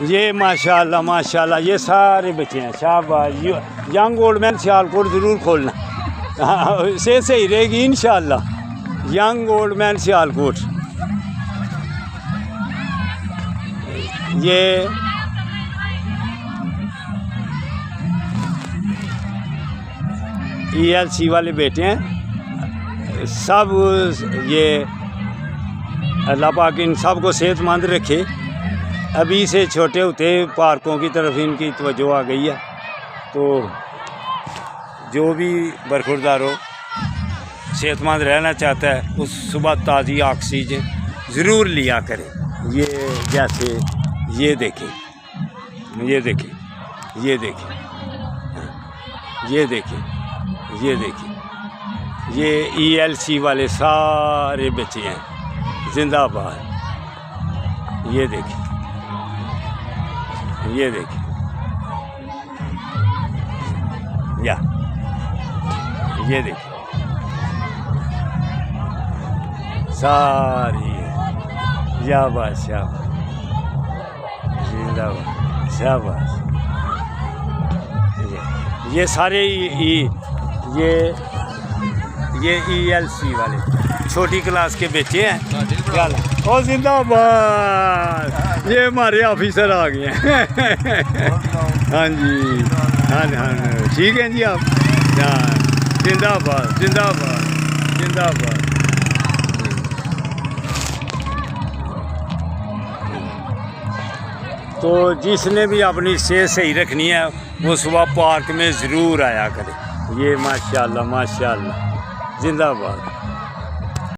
ये माशाल्लाह माशाल्लाह ये सारे बच्चे हैं। शाबाश। यंग ओल्ड मैन सियालकोट ज़रूर खोलना। हाँ, से सही रहेगी इंशाल्लाह। Young old man Sialkot. ये ELC वाले बेटे हैं सब। ये अल्लाह पाक इन सब को सेहतमंद रखे। अभी से छोटे होते पार्कों की तरफ इनकी तवज्जो आ गई है। तो जो भी बरखुरदार हो सेहतमंद रहना चाहता है उस सुबह ताज़ी ऑक्सीजन ज़रूर लिया करें। ये जैसे ये देखें, ये देखें, ये देखें, ये देखें, ये देखें, ये ELC वाले सारे बच्चे हैं। जिंदाबाद। ये देखें, ये देखें, ये देखें सारी। शाबाश शाबाश। जिंदाबाद। शाबाश। ये सारे ये ELC वाले छोटी क्लास के बच्चे हैं। चल ओ जिंदाबाद। ये हमारे ऑफिसर आ गए हैं। हाँ जी, हाँ हाँ ठीक है जी आप। जिंदाबाद जिंदाबाद जिंदाबाद। तो जिसने भी अपनी सेहत सही रखनी है वो सुबह पार्क में ज़रूर आया करे। ये माशाल्लाह माशाल्लाह। जिंदाबाद।